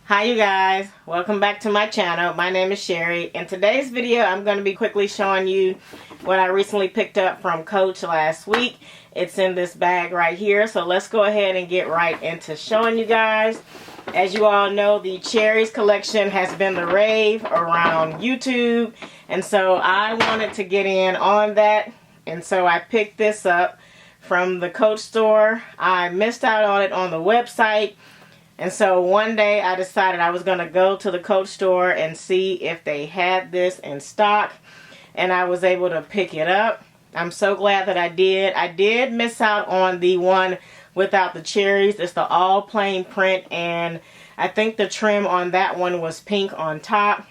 Hi you guys, welcome back to my channel. My name is Sherry. In today's video I'm going to be quickly showing you what I recently picked up from Coach last week. It's in this bag right here, so let's go ahead and get right into showing you guys. As you all know, the Cherries collection has been the rave around YouTube, and so I wanted to get in on that, and so I picked this up from the Coach store. I missed out on it on the website. And so one day I decided I was going to go to the Coach store and see if they had this in stock. And I was able to pick it up. I'm so glad that I did. I did miss out on the one without the cherries. It's the all plain print. And I think the trim on that one was pink on top.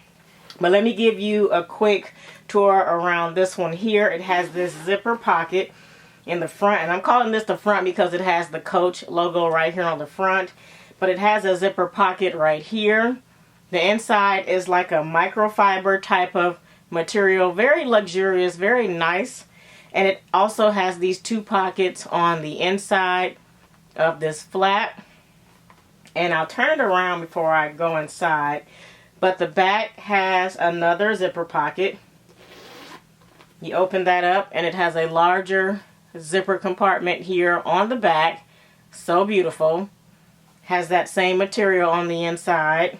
But let me give you a quick tour around this one here. It has this zipper pocket in the front. And I'm calling this the front because it has the Coach logo right here on the front. But it has a zipper pocket right here. The inside is like a microfiber type of material. Very luxurious, very nice. And it also has these two pockets on the inside of this flap. And I'll turn it around before I go inside. But the back has another zipper pocket. You open that up and it has a larger zipper compartment here on the back. So beautiful. Has that same material on the inside.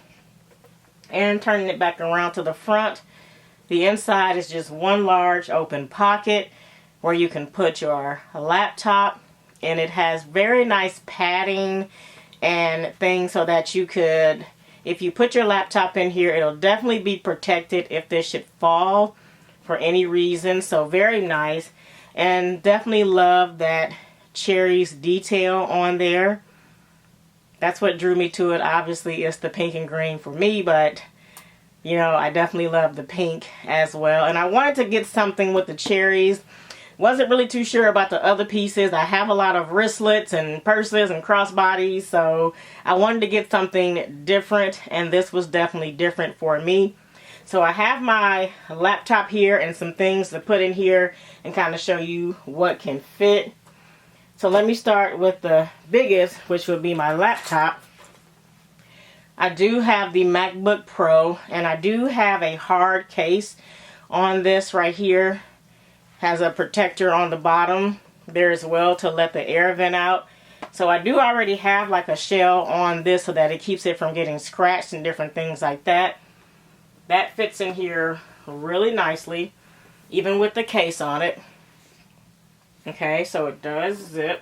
And turning it back around to the front, the inside is just one large open pocket where you can put your laptop. And it has very nice padding and things so that you could, if you put your laptop in here, it'll definitely be protected if this should fall for any reason. So very nice. And definitely love that Cherries detail on there. That's what drew me to it. Obviously, it's the pink and green for me, but, you know, I definitely love the pink as well. And I wanted to get something with the cherries. Wasn't really too sure about the other pieces. I have a lot of wristlets and purses and crossbodies, so I wanted to get something different, and this was definitely different for me. So I have my laptop here and some things to put in here and kind of show you what can fit. So let me start with the biggest, which would be my laptop. I do have the MacBook Pro, and I do have a hard case on this right here. Has a protector on the bottom there as well to let the air vent out. So I do already have like a shell on this so that it keeps it from getting scratched and different things like that. That fits in here really nicely, even with the case on it. Okay, so it does zip.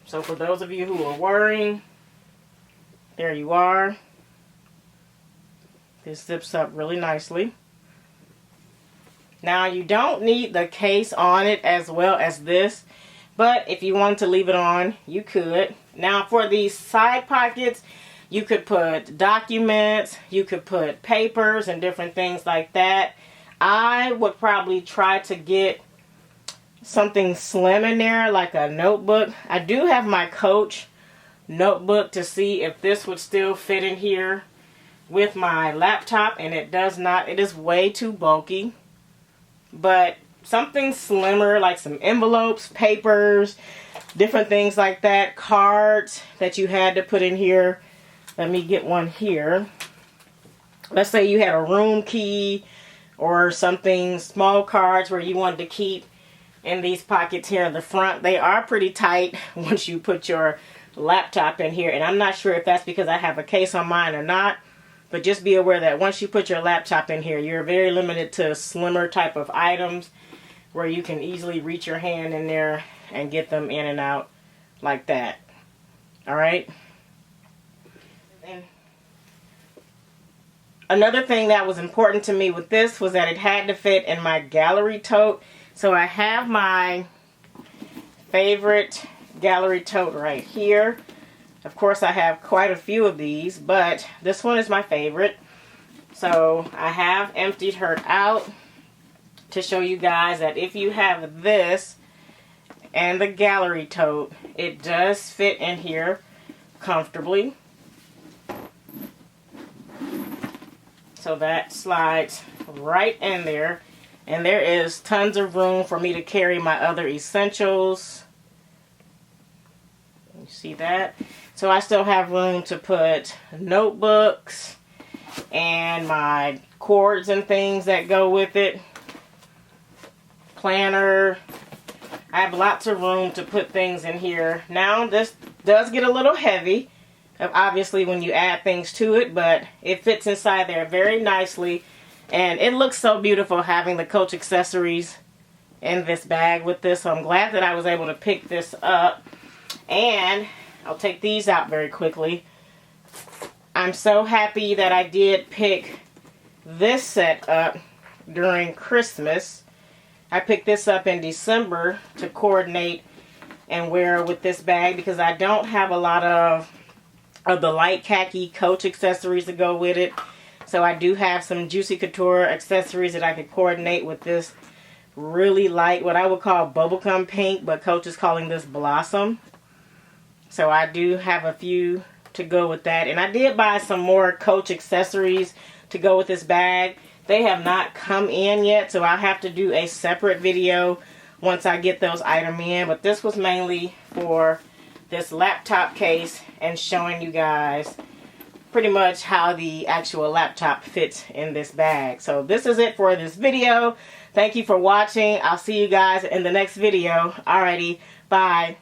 So for those of you who are worrying, there you are. This zips up really nicely. Now you don't need the case on it as well as this, but if you wanted to leave it on, you could. Now for these side pockets, you could put documents, you could put papers and different things like that. I would probably try to get something slim in there, like a notebook. I do have my Coach notebook to see if this would still fit in here with my laptop, and it does not. It is way too bulky. But something slimmer, like some envelopes, papers, different things like that, cards that you had to put in here. Let me get one here. Let's say you had a room key or something, small cards where you wanted to keep in these pockets here in the front. They are pretty tight once you put your laptop in here. And I'm not sure if that's because I have a case on mine or not. But just be aware that once you put your laptop in here, you're very limited to slimmer type of items where you can easily reach your hand in there and get them in and out like that. Alright? And another thing that was important to me with this was that it had to fit in my gallery tote. So I have my favorite gallery tote right here. Of course, I have quite a few of these, but this one is my favorite. So I have emptied her out to show you guys that if you have this and the gallery tote, it does fit in here comfortably. So that slides right in there. And there is tons of room for me to carry my other essentials. You see that? So I still have room to put notebooks and my cords and things that go with it. Planner. I have lots of room to put things in here. Now this does get a little heavy, obviously, when you add things to it, but it fits inside there very nicely. And it looks so beautiful having the Coach accessories in this bag with this. So I'm glad that I was able to pick this up. And I'll take these out very quickly. I'm so happy that I did pick this set up during Christmas. I picked this up in December to coordinate and wear with this bag because I don't have a lot of the light khaki Coach accessories to go with it. So I do have some Juicy Couture accessories that I could coordinate with this really light, what I would call bubblegum pink, but Coach is calling this Blossom. So I do have a few to go with that. And I did buy some more Coach accessories to go with this bag. They have not come in yet, so I'll have to do a separate video once I get those items in. But this was mainly for this laptop case and showing you guys pretty much how the actual laptop fits in this bag. So this is it for this video. Thank you for watching. I'll see you guys in the next video. Alrighty, bye.